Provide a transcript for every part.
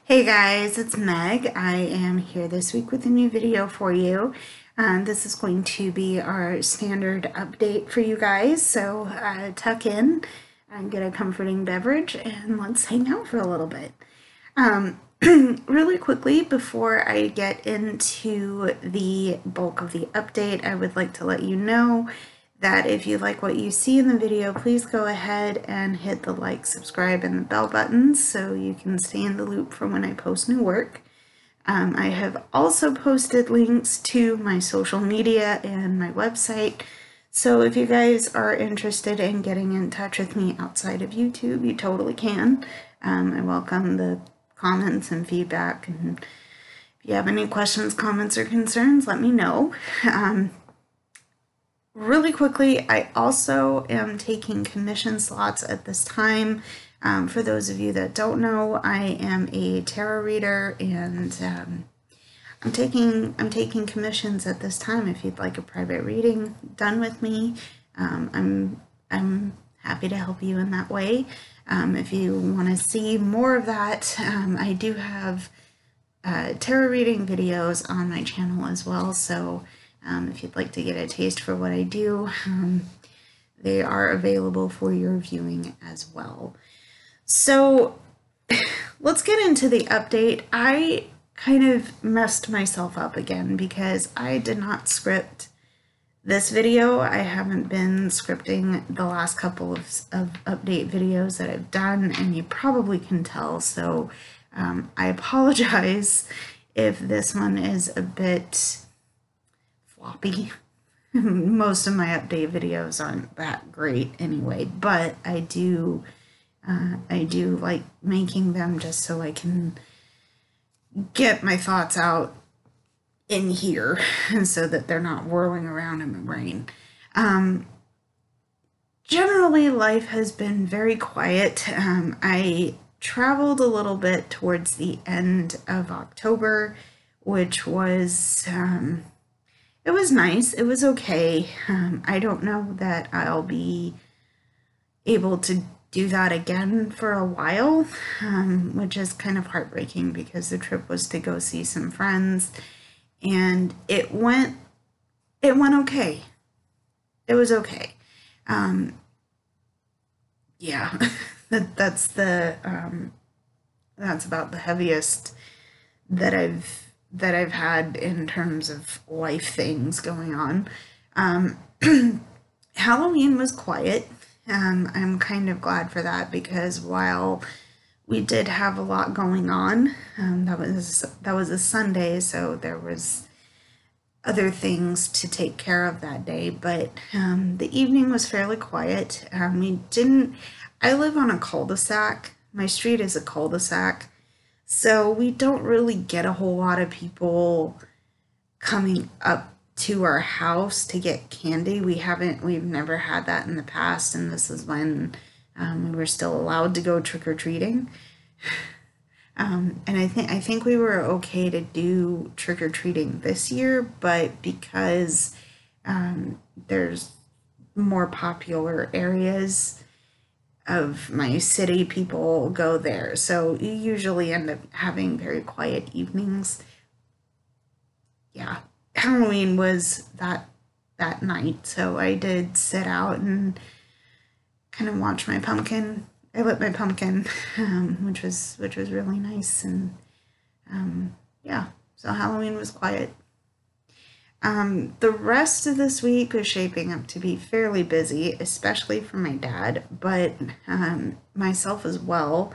Hey guys, it's Meg. I am here this week with a new video for you. This is going to be our standard update for you guys, so tuck in and get a comforting beverage and let's hang out for a little bit. Really quickly, before I get into the bulk of the update, I would like to let you know that if you like what you see in the video, please go ahead and hit the like, subscribe, and the bell buttons so you can stay in the loop for when I post new work. I have also posted links to my social media and my website, so if you guys are interested in getting in touch with me outside of YouTube, you totally can. I welcome the comments and feedback, and if you have any questions, comments, or concerns, let me know. Really quickly, I also am taking commission slots at this time. For those of you that don't know, I am a tarot reader, and I'm taking commissions at this time. If you'd like a private reading done with me, I'm happy to help you in that way. If you want to see more of that, I do have tarot reading videos on my channel as well, so if you'd like to get a taste for what I do, they are available for your viewing as well. So let's get into the update. I kind of messed myself up again because I did not script this video. I haven't been scripting the last couple of update videos that I've done, and you probably can tell, so I apologize if this one is a bit floppy. Most of my update videos aren't that great anyway, but I do like making them just so I can get my thoughts out in here so that they're not whirling around in my brain. Generally, life has been very quiet. I traveled a little bit towards the end of October, which was it was nice. It was okay. I don't know that I'll be able to do that again for a while, which is kind of heartbreaking because the trip was to go see some friends, and it went okay. It was okay. Yeah, that's about the heaviest that I've had in terms of life things going on. Halloween was quiet. I'm kind of glad for that because while we did have a lot going on, that was a Sunday, so there was other things to take care of that day, but the evening was fairly quiet. I live on a cul-de-sac. My street is a cul-de-sac, so we don't really get a whole lot of people coming up to our house to get candy. We've never had that in the past, and this is when we were still allowed to go trick-or-treating. And I think we were okay to do trick-or-treating this year, but because there's more popular areas of my city, people go there. So you usually end up having very quiet evenings. Yeah, Halloween was that night, so I did sit out and kind of watch my pumpkin. I lit my pumpkin, which was really nice, and yeah, so Halloween was quiet. The rest of this week was shaping up to be fairly busy, especially for my dad, but myself as well,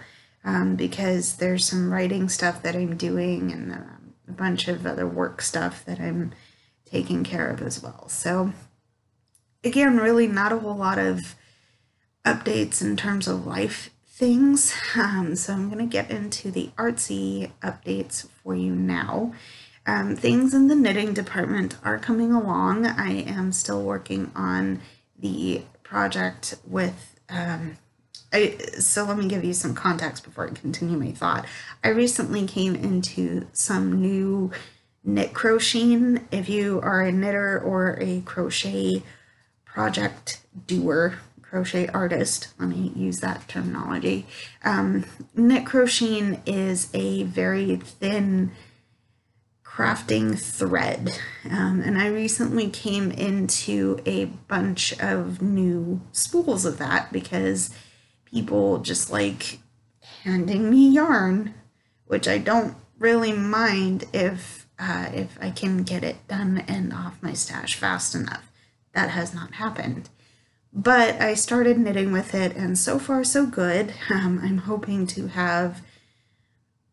because there's some writing stuff that I'm doing and a bunch of other work stuff that I'm taking care of as well. So again, really not a whole lot of updates in terms of life things. So I'm going to get into the artsy updates for you now. Things in the knitting department are coming along. I am still working on the project with so let me give you some context before I continue my thought. I recently came into some new knit crocheting. If you are a knitter or a crochet project doer, crochet artist. Let me use that terminology. Knit crocheting is a very thin crafting thread, and I recently came into a bunch of new spools of that because people just like handing me yarn, which I don't really mind if I can get it done and off my stash fast enough. That has not happened. But I started knitting with it, and so far so good. I'm hoping to have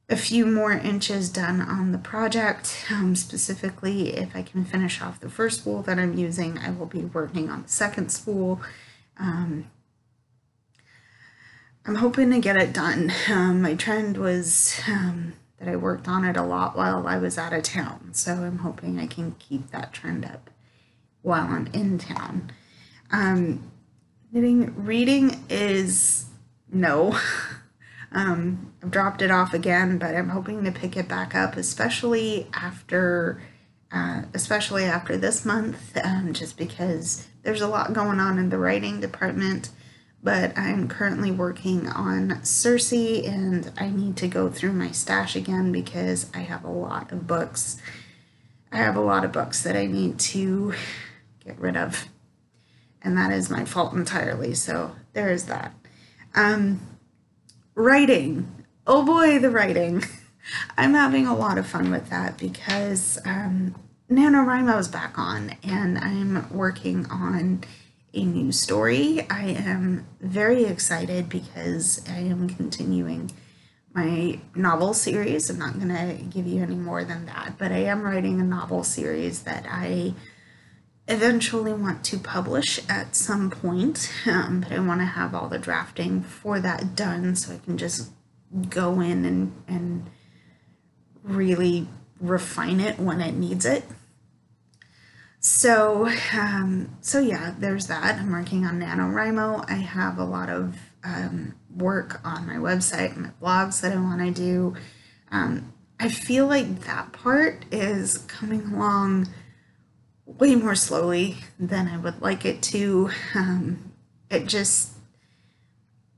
a few more inches done on the project. Specifically, if I can finish off the first spool that I'm using, I will be working on the second spool. I'm hoping to get it done. My trend was that I worked on it a lot while I was out of town, so I'm hoping I can keep that trend up while I'm in town. Reading is no. I've dropped it off again, but I'm hoping to pick it back up, especially after this month, just because there's a lot going on in the writing department. But I'm currently working on Circe, and I need to go through my stash again because I have a lot of books. I have a lot of books that I need to get rid of, and that is my fault entirely, so there is that. Writing. Oh boy, the writing. I'm having a lot of fun with that because NaNoWriMo is back on, and I'm working on a new story. I am very excited because I am continuing my novel series. I'm not going to give you any more than that, but I am writing a novel series that I eventually want to publish at some point, but I want to have all the drafting for that done so I can just go in and really refine it when it needs it. So yeah, there's that. I'm working on NaNoWriMo. I have a lot of work on my website and my blogs that I want to do. I feel like that part is coming along way more slowly than I would like it to.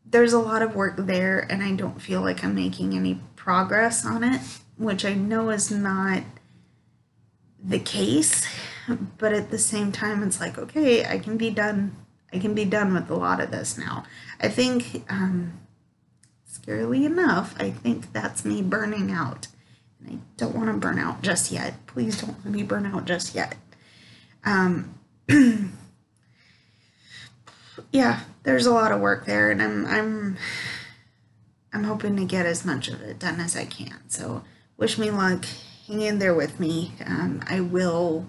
There's a lot of work there, and I don't feel like I'm making any progress on it, which I know is not the case, but at the same time, it's like, okay, I can be done with a lot of this now. I think, scarily enough, I think that's me burning out, and I don't want to burn out just yet. Please don't let me burn out just yet. Yeah, there's a lot of work there, and I'm hoping to get as much of it done as I can. So wish me luck. Hang in there with me. I will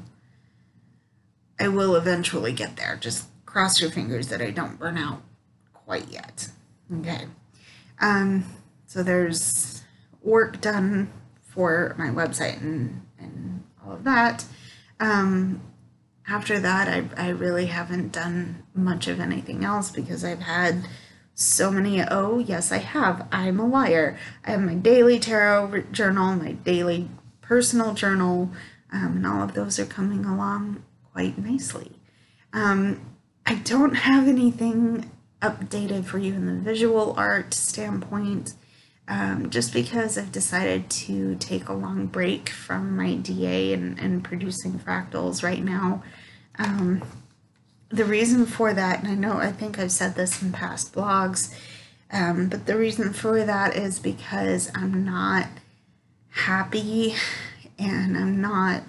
eventually get there. Just cross your fingers that I don't burn out quite yet. Okay. So there's work done for my website and all of that. After that, I really haven't done much of anything else because I've had so many, oh yes I have, I'm a liar. I have my daily tarot journal, my daily personal journal, and all of those are coming along quite nicely. I don't have anything updated for you in the visual art standpoint, just because I've decided to take a long break from my DA and producing fractals right now. The reason for that, and I think I've said this in past blogs, but the reason for that is because I'm not happy, and I'm not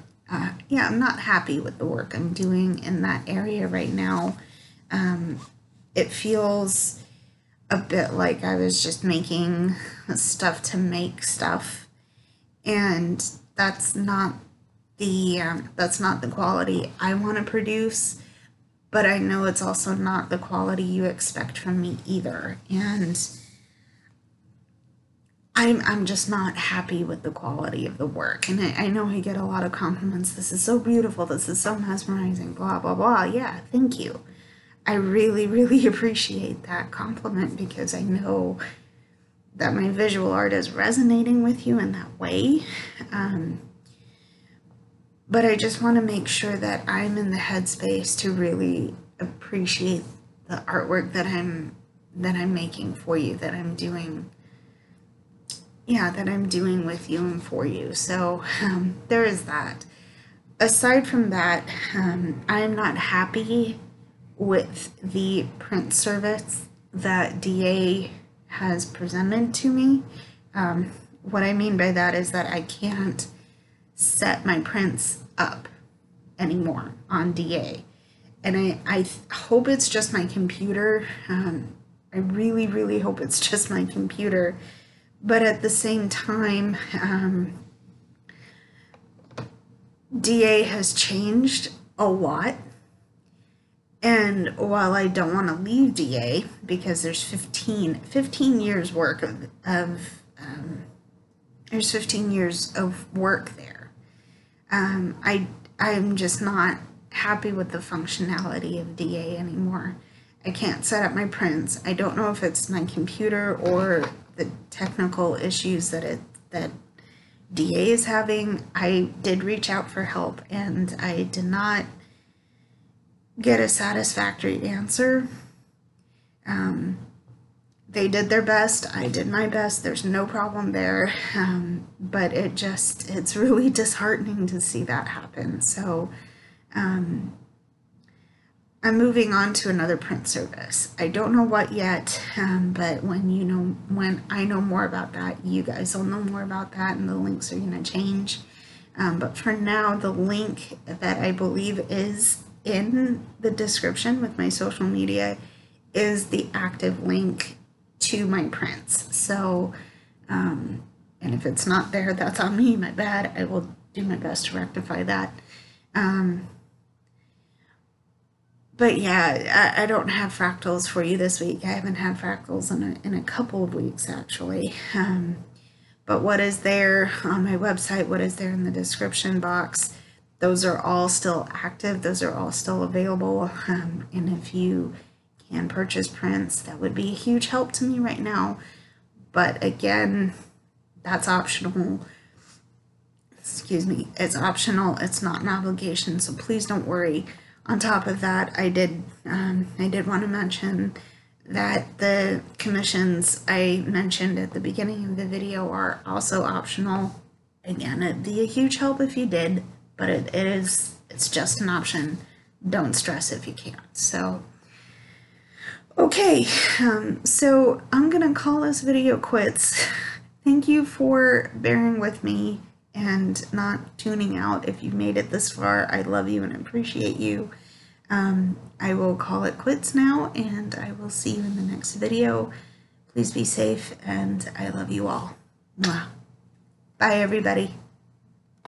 happy with the work I'm doing in that area right now. It feels a bit like I was just making stuff to make stuff, and that's not the quality I want to produce, but I know it's also not the quality you expect from me either, and I'm just not happy with the quality of the work. And I know I get a lot of compliments. This is so beautiful. This is so mesmerizing, blah, blah, blah. Yeah, thank you. I really, really appreciate that compliment because I know that my visual art is resonating with you in that way. But I just want to make sure that I'm in the headspace to really appreciate the artwork that I'm making for you, that I'm doing, that I'm doing with you and for you. So there is that. Aside from that, I am not happy with the print service that DA has presented to me. What I mean by that is that I can't set my prints up anymore on DA. And I hope it's just my computer. I really, really hope it's just my computer. But at the same time, DA has changed a lot. And while I don't want to leave DA, because there's 15 years work there's 15 years of work there. I'm just not happy with the functionality of DA anymore. I can't set up my prints. I don't know if it's my computer or the technical issues that DA is having. I did reach out for help and I did not get a satisfactory answer. They did their best. I did my best. There's no problem there. But it's really disheartening to see that happen. So I'm moving on to another print service. I don't know what yet, but when I know more about that, you guys will know more about that, and the links are going to change. But for now, the link that I believe is in the description with my social media is the active link to my prints. So, and if it's not there, that's on me, my bad. I will do my best to rectify that. But yeah, I don't have fractals for you this week. I haven't had fractals in a couple of weeks, actually. But what is there on my website, what is there in the description box, those are all still active. Those are all still available. And if you can purchase prints, that would be a huge help to me right now. But again, that's optional. Excuse me, it's optional. It's not an obligation, so please don't worry. On top of that, I did want to mention that the commissions I mentioned at the beginning of the video are also optional. Again, it'd be a huge help if you did, but it's just an option. Don't stress if you can't. So, okay, so I'm gonna call this video quits. Thank you for bearing with me and not tuning out. If you've made it this far, I love you and appreciate you. I will call it quits now, and I will see you in the next video. Please be safe, and I love you all. Mwah. Bye, everybody.